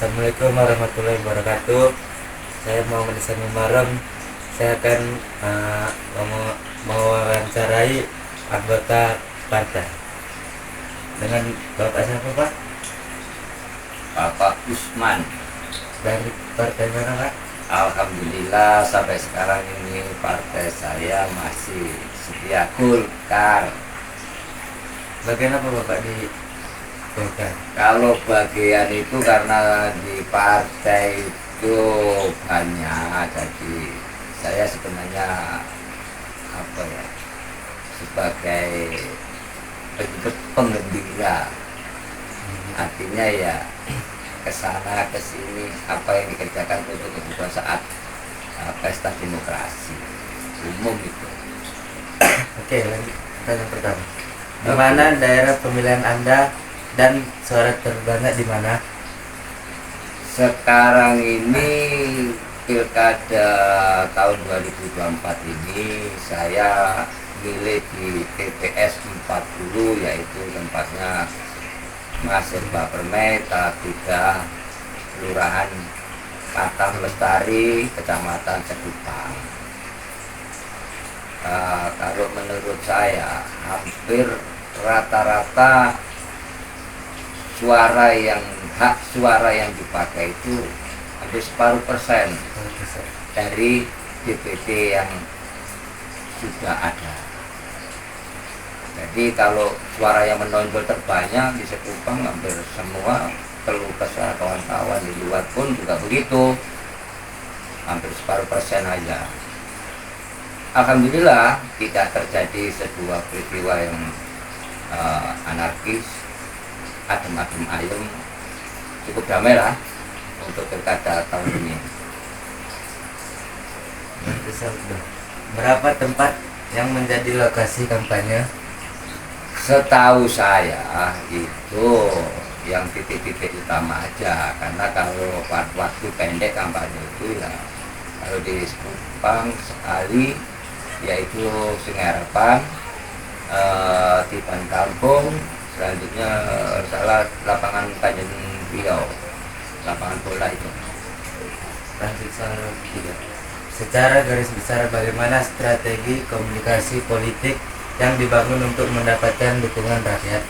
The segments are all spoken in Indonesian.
Assalamualaikum warahmatullahi wabarakatuh. Saya Muhammad Ihsan Mumarem. Saya akan mewawancarai anggota partai. Dengan Bapak siapa, Pak? Bapak Usman. Dari partai mana, Pak? Alhamdulillah sampai sekarang ini partai saya masih setia Golkar. Bagian apa Bapak di Golkar? Kalau bagian itu karena di partai itu banyak, jadi saya sebenarnya sebagai penggembira, artinya ya kesana kesini apa yang dikerjakan untuk kebutuhan saat pesta demokrasi umum itu. Oke, lanjut pertanyaan pertama. Di mana daerah pemilihan Anda dan suara terbanyak di mana? Sekarang ini pilkada tahun 2024 ini saya milih di TPS 40, yaitu tempatnya Mahasiswa Permeta 3, Kelurahan Patang Lestari, Kecamatan Cekupang. Kalau menurut saya hampir rata-rata hak suara yang dipakai itu hampir separuh persen dari DPD yang sudah ada. Jadi kalau suara yang menonjol terbanyak di Sekupang hampir semua, keluh kesah kawan-kawan di luar pun juga begitu, hampir separuh persen aja. Alhamdulillah tidak terjadi sebuah peristiwa yang anarkis, adem-adem ayem, cukup damai lah untuk pilkada tahun ini. Berapa tempat yang menjadi lokasi kampanye? Setahu saya itu yang titik-titik utama aja, karena kalau waktu pendek kampanye itu ya kalau di Sekupang sekali, yaitu Sungai Harapan, Tiban Kampung, selanjutnya salah lapangan Tanjung Priok, lapangan bola itu. Lanjut soal ketiga. Secara garis besar bagaimana strategi komunikasi politik yang dibangun untuk mendapatkan dukungan rakyat?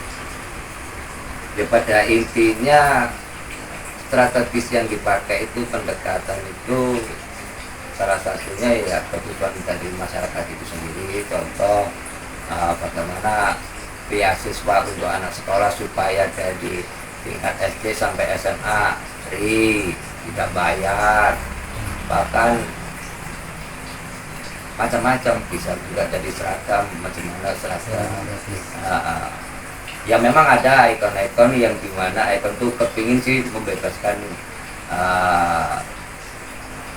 Ya, pada intinya strategis yang dipakai itu pendekatan itu salah satunya ya kebutuhan dari masyarakat itu sendiri. Contoh bagaimana beasiswa untuk anak sekolah supaya dari tingkat SD sampai SMA free, tidak bayar, bahkan macam-macam, bisa juga jadi seragam, macam-mana seragam. Ya memang ada ikon-ikon yang dimana ikon itu kepingin sih membebaskan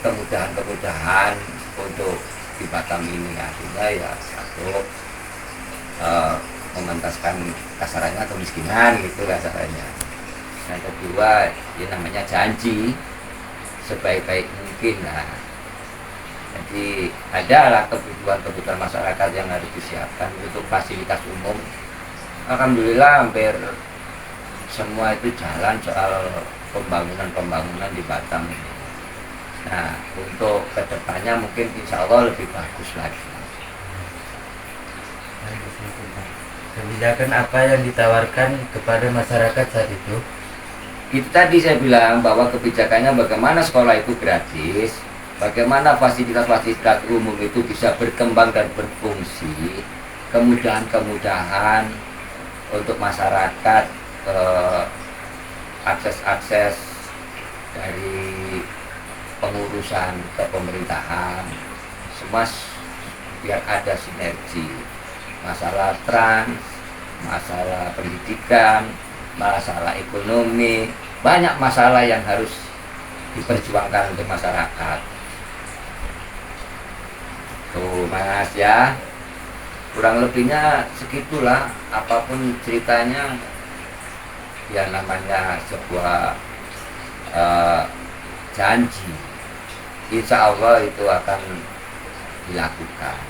kemudahan-kemudahan untuk di Batam ini, artinya ya satu mementaskan kasarannya kemiskinan gitu kasarannya. Yang kedua ya namanya janji sebaik-baik mungkin. Nah, jadi adalah kebutuhan masyarakat yang harus disiapkan untuk fasilitas umum. Alhamdulillah hampir semua itu jalan soal pembangunan di Batam ini. Nah, untuk kedepannya mungkin insya Allah lebih bagus lagi. Kebijakan apa yang ditawarkan kepada masyarakat saat itu? Itu tadi saya bilang bahwa kebijakannya bagaimana sekolah itu gratis, bagaimana fasilitas-fasilitas umum itu bisa berkembang dan berfungsi, kemudahan-kemudahan untuk masyarakat, akses-akses dari pengurusan ke pemerintahan, semua biar ada sinergi. Masalah trans, masalah pendidikan, masalah ekonomi, banyak masalah yang harus diperjuangkan untuk masyarakat. Tuh Mas ya, kurang lebihnya segitulah. Apapun ceritanya, ya namanya sebuah janji, insya Allah itu akan dilakukan.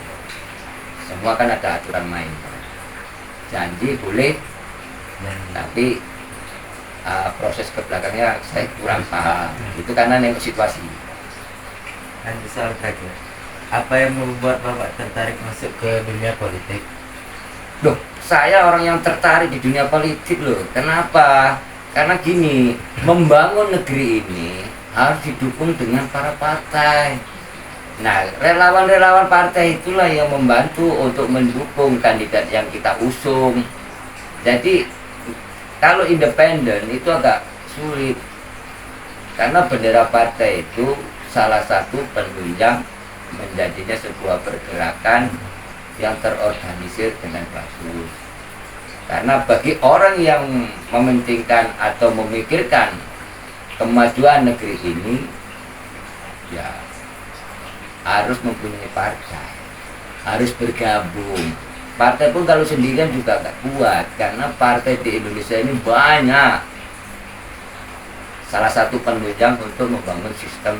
Semua kan ada aturan main. Janji boleh, tapi proses ke belakangnya saya kurang paham. Itu karena nengok situasi. Lanjut soal terakhir. Apa yang membuat Bapak tertarik masuk ke dunia politik? Loh, saya orang yang tertarik di dunia politik loh. Kenapa? Karena gini, membangun negeri ini harus didukung dengan para partai. Nah, relawan-relawan partai itulah yang membantu untuk mendukung kandidat yang kita usung. Jadi, kalau independen itu agak sulit. Karena bendera partai itu salah satu penunjang menjadinya sebuah pergerakan yang terorganisir dengan bagus. Karena bagi orang yang mementingkan atau memikirkan kemajuan negeri ini, ya harus mempunyai partai, harus bergabung. Partai pun kalau sendirian juga gak kuat, karena partai di Indonesia ini banyak. Salah satu penunjang untuk membangun sistem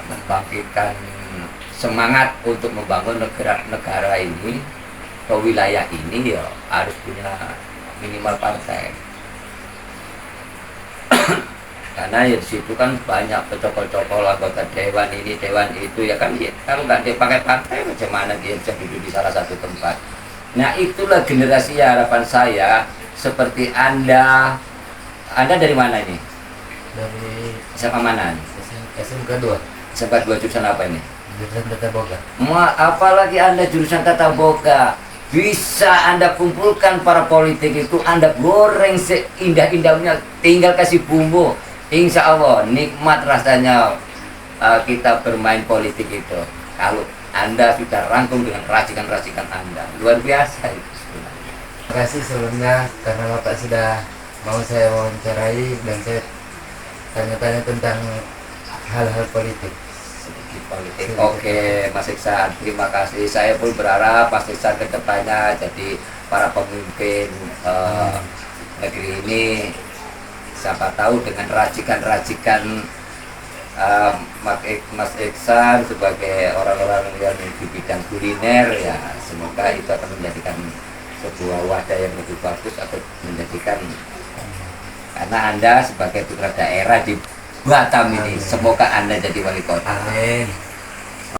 membangkitkan semangat untuk membangun negara ini, ke wilayah ini, ya harus punya minimal partai. Karena ya di situ kan banyak pecokol-cokol anggota dewan ini dewan itu, ya kan ya, kalau nggak dipakai partai bagaimana dia bisa duduk di salah satu tempat. Nah itulah generasi harapan saya. Seperti Anda dari mana ini? Dari SMA mana? SMK 2, SMK 2 jurusan apa ini? jurusan Tata Boga. Apalagi Anda jurusan tata boga, bisa Anda kumpulkan para politik itu, Anda goreng seindah-indahnya, tinggal kasih bumbu. Insya Allah nikmat rasanya kita bermain politik itu. Kalau Anda sudah rangkum dengan racikan-racikan Anda, luar biasa itu. Terima kasih sebelumnya karena Bapak sudah mau saya wawancarai dan saya tanya-tanya tentang hal-hal politik. Sedikit politik. Oke, Mas Iksan, terima kasih. Saya pun berharap Mas Iksan ke depannya jadi para pemimpin negeri ini. Siapa tahu dengan racikan-racikan Mas Iksan sebagai orang-orang yang di bidang kuliner, ya semoga itu akan menjadikan sebuah wadah yang lebih bagus atau menjadikan, karena Anda sebagai putra daerah di Batam ini, semoga Anda jadi wali kota. Amin.